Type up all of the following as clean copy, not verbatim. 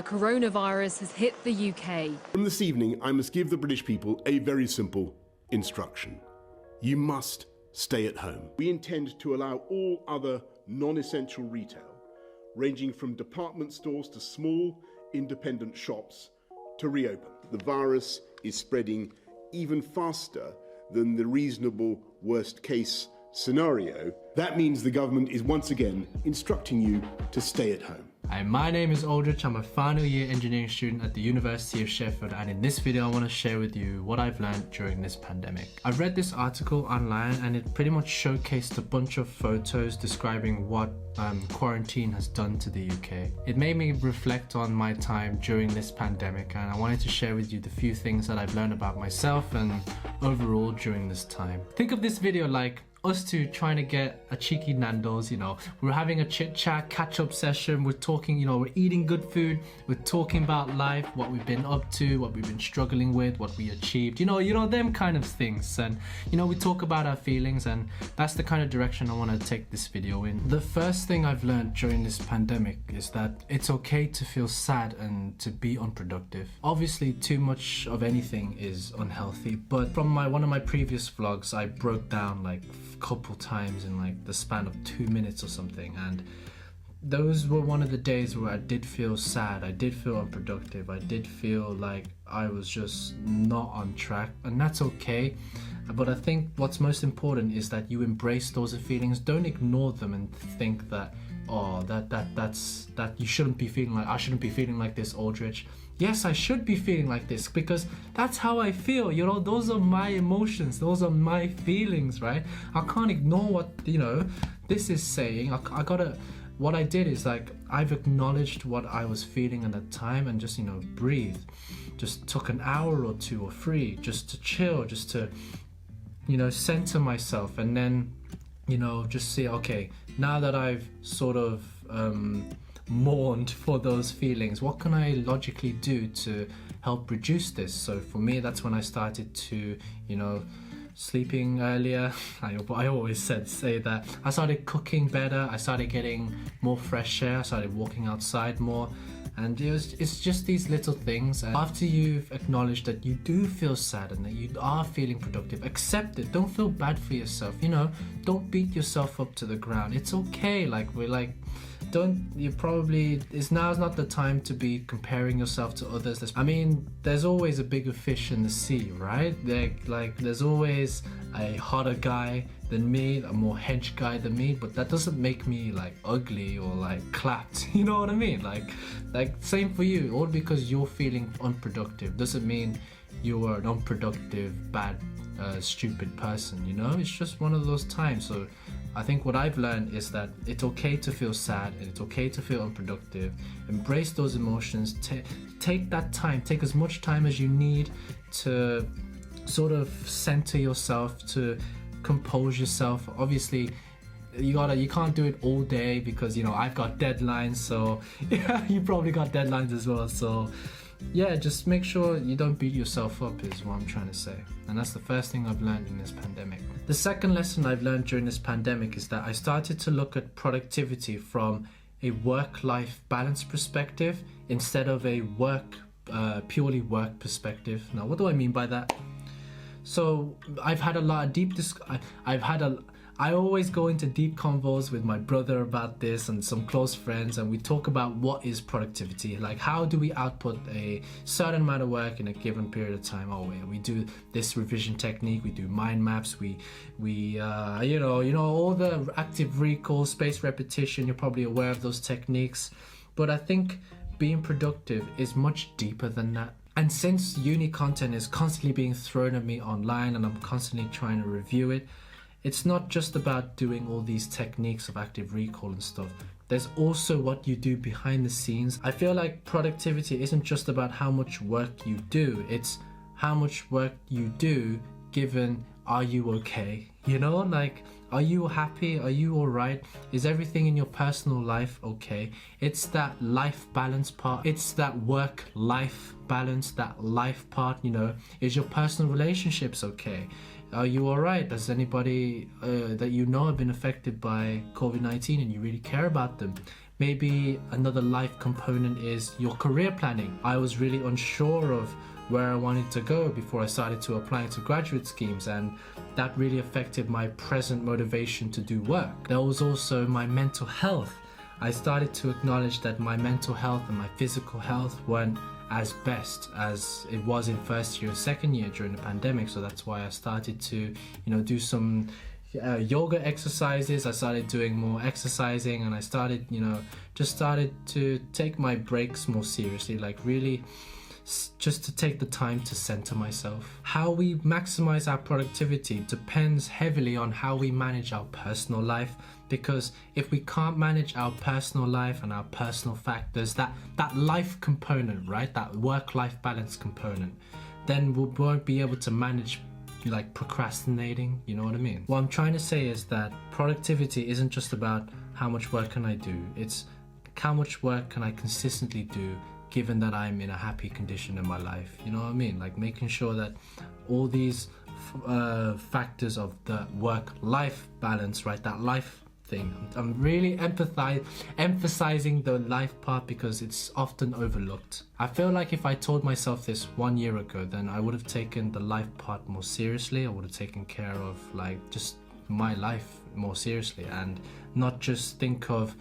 The coronavirus has hit the UK. From this evening, I must give the British people a very simple instruction. You must stay at home. We intend to allow all other non-essential retail, ranging from department stores to small independent shops, to reopen. The virus is spreading even faster than the reasonable worst case scenario. That means the government is once again instructing you to stay at home. Hi, my name is Aldrich. I'm a final year engineering student at the University of Sheffield, and in this video I want to share with you what I've learned during this pandemic. I've read this article online and it pretty much showcased a bunch of photos describing what quarantine has done to the UK. It made me reflect on my time during this pandemic, and I wanted to share with you the few things that I've learned about myself and overall during this time. Think of this video like us two trying to get a cheeky Nando's, you know, we're having a chit chat, catch up session, we're talking, you know, we're eating good food, we're talking about life, what we've been up to, what we've been struggling with, what we achieved, you know, them kind of things. And, you know, we talk about our feelings, and that's the kind of direction I want to take this video in. The first thing I've learned during this pandemic is that it's okay to feel sad and to be unproductive. Obviously, too much of anything is unhealthy, but from one of my previous vlogs, I broke down like couple times in like the span of 2 minutes or something, and those were one of the days where I did feel sad, I did feel unproductive, I did feel like I was just not on track, and that's okay. But I think what's most important is that you embrace those feelings. Don't ignore them and think that, oh, that you shouldn't be feeling like, I shouldn't be feeling like this, Aldrich. Yes, I should be feeling like this because that's how I feel, you know, those are my emotions, those are my feelings, right? I can't ignore what, you know, this is saying. What I did is like, I've acknowledged what I was feeling at that time and just, you know, breathe. Just took an hour or two or three just to chill, just to, you know, center myself, and then, you know, just see, okay, now that I've sort of mourned for those feelings, what can I logically do to help reduce this? So for me, that's when I started to, you know, sleeping earlier. I always say that. I started cooking better, I started getting more fresh air, I started walking outside more, and it's just these little things. And after you've acknowledged that you do feel sad and that you are feeling productive, accept it. Don't feel bad for yourself, you know, don't beat yourself up to the ground. It's okay. Like, we're like, now's not the time to be comparing yourself to others. I mean, there's always a bigger fish in the sea, right? There's always a hotter guy than me, a more hench guy than me, but that doesn't make me like ugly or like clapped, you know what I mean? Like same for you. All because you're feeling unproductive doesn't mean you're an unproductive, bad, stupid person, you know? It's just one of those times. So I think what I've learned is that it's okay to feel sad and it's okay to feel unproductive. Embrace those emotions. Take that time. Take as much time as you need to sort of center yourself, to compose yourself. Obviously, you can't do it all day because, you know, I've got deadlines. So yeah, you probably got deadlines as well. So yeah, just make sure you don't beat yourself up is what I'm trying to say. And that's the first thing I've learned in this pandemic. The second lesson I've learned during this pandemic is that I started to look at productivity from a work-life balance perspective instead of a purely work perspective. Now, what do I mean by that? So I've had a lot of I always go into deep convos with my brother about this and some close friends, and we talk about what is productivity. Like, how do we output a certain amount of work in a given period of time? Oh, we do this revision technique, we do mind maps, we you know, all the active recall, spaced repetition. You're probably aware of those techniques, but I think being productive is much deeper than that. And since uni content is constantly being thrown at me online and I'm constantly trying to review it, it's not just about doing all these techniques of active recall and stuff. There's also what you do behind the scenes. I feel like productivity isn't just about how much work you do, it's how much work you do given, are you okay? You know, like, are you happy? Are you alright? Is everything in your personal life okay? It's that life balance part. It's that work-life balance, that life part, you know. Is your personal relationships okay? Are you alright? Does anybody that you know have been affected by COVID-19 and you really care about them? Maybe another life component is your career planning. I was really unsure of where I wanted to go before I started to apply to graduate schemes, and that really affected my present motivation to do work. There was also my mental health. I started to acknowledge that my mental health and my physical health weren't as best as it was in first year and second year during the pandemic. So that's why I started to, do some yoga exercises. I started doing more exercising, and I started, just started to take my breaks more seriously, like really just to take the time to center myself. How we maximize our productivity depends heavily on how we manage our personal life, because if we can't manage our personal life and our personal factors, that life component, right, that work-life balance component, then we won't be able to manage like procrastinating, you know what I mean? What I'm trying to say is that productivity isn't just about how much work can I do, it's how much work can I consistently do given that I'm in a happy condition in my life, you know what I mean? Like making sure that all these factors of the work-life balance, right, that life thing, I'm really emphasizing the life part because it's often overlooked. I feel like if I told myself this 1 year ago, then I would have taken the life part more seriously. I would have taken care of like just my life more seriously and not just think of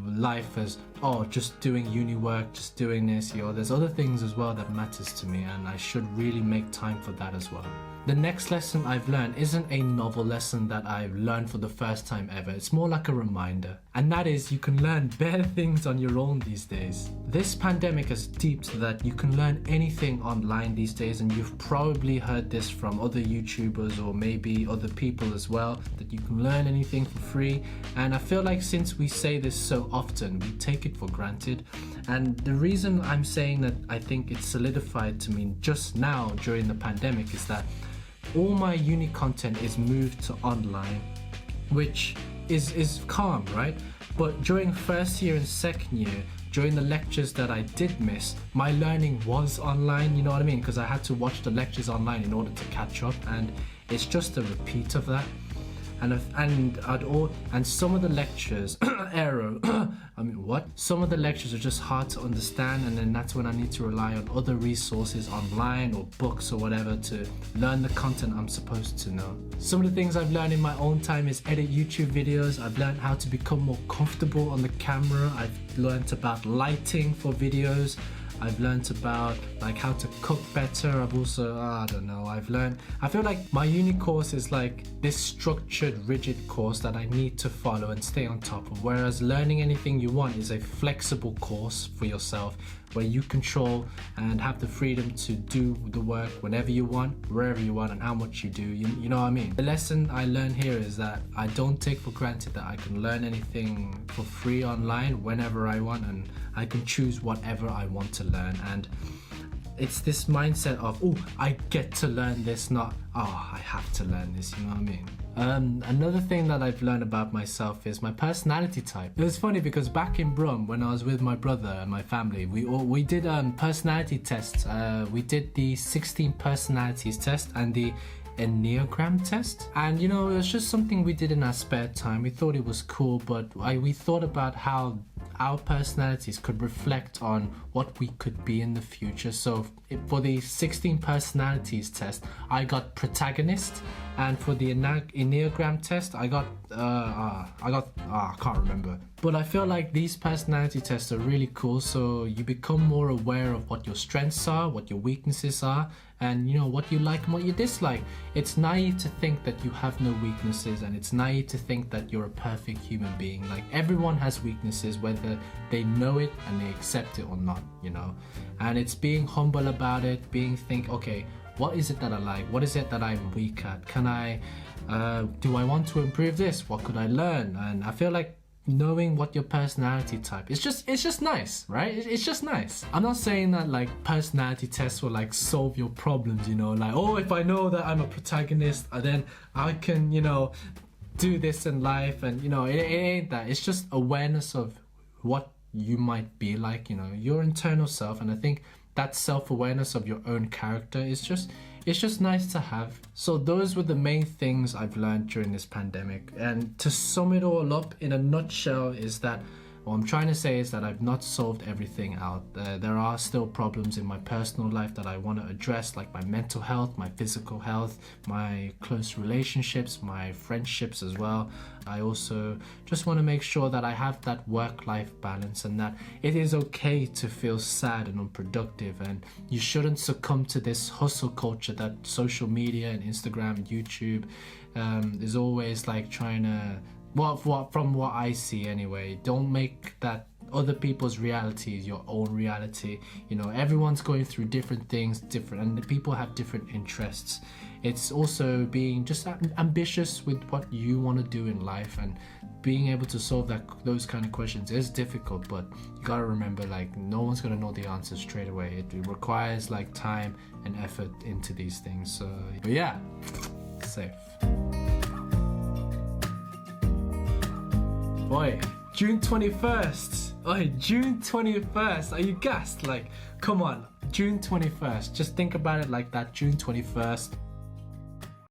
life as just doing uni work, just doing this. There's other things as well that matters to me, and I should really make time for that as well. The next lesson I've learned isn't a novel lesson that I've learned for the first time ever. It's more like a reminder, and that is you can learn better things on your own these days. This pandemic has deeped that you can learn anything online these days, and you've probably heard this from other YouTubers or maybe other people as well, that you can learn anything for free. And I feel like since we say this so often, we take it for granted. And the reason I'm saying that I think it's solidified to me just now during the pandemic is that all my uni content is moved to online, which is calm, right? But during first year and second year, during the lectures that I did miss, my learning was online, you know what I mean? Because I had to watch the lectures online in order to catch up, and it's just a repeat of that. And some of the lectures some of the lectures are just hard to understand, and then that's when I need to rely on other resources online or books or whatever to learn the content I'm supposed to know. Some of the things I've learned in my own time is edit YouTube videos. I've learned how to become more comfortable on the camera. I've learned about lighting for videos. I've learned about like how to cook better. I've also, I feel like my uni course is like this structured, rigid course that I need to follow and stay on top of, whereas learning anything you want is a flexible course for yourself where you control and have the freedom to do the work whenever you want, wherever you want, and how much you do, you know what I mean? The lesson I learned here is that I don't take for granted that I can learn anything for free online whenever I want, and I can choose whatever I want to learn. And it's this mindset of, I get to learn this, not, I have to learn this, you know what I mean? Another thing that I've learned about myself is my personality type. It was funny because back in Brum, when I was with my brother and my family, we did personality tests. We did the 16 personalities test and the Enneagram test, and it was just something we did in our spare time. We thought it was cool, but we thought about how our personalities could reflect on what we could be in the future. So for the 16 personalities test, I got protagonist, and for the Enneagram test, I can't remember. But I feel like these personality tests are really cool, so you become more aware of what your strengths are, what your weaknesses are, and what you like and what you dislike. It's naive to think that you have no weaknesses, and it's naive to think that you're a perfect human being. Like, everyone has weaknesses, whether they know it and they accept it or not, and it's being humble about it, okay, what is it that I like? What is it that I'm weak at? Do I want to improve this? What could I learn? And I feel like knowing what your personality type is, it's just nice, right? It's just nice. I'm not saying that like personality tests will like solve your problems, like, if I know that I'm a protagonist, then I can, do this in life, and it ain't that. It's just awareness of what you might be like, your internal self. And I think that self-awareness of your own character is just nice to have. So those were the main things I've learned during this pandemic. And to sum it all up in a nutshell is that What I'm trying to say is that I've not solved everything out. There are still problems in my personal life that I want to address, like my mental health, my physical health, my close relationships, my friendships as well. I also just want to make sure that I have that work-life balance, and that it is okay to feel sad and unproductive, and you shouldn't succumb to this hustle culture that social media and Instagram and YouTube is always like trying to, from what I see anyway, don't make that other people's reality is your own reality. You know, everyone's going through different things, and people have different interests. It's also being just ambitious with what you want to do in life, and being able to solve those kind of questions is difficult, but you gotta remember, like, no one's gonna know the answers straight away. It requires like time and effort into these things. So, but yeah, safe. Boy, June 21st. Oh, June 21st. Are you gassed? Like, come on, June 21st. Just think about it like that, June 21st.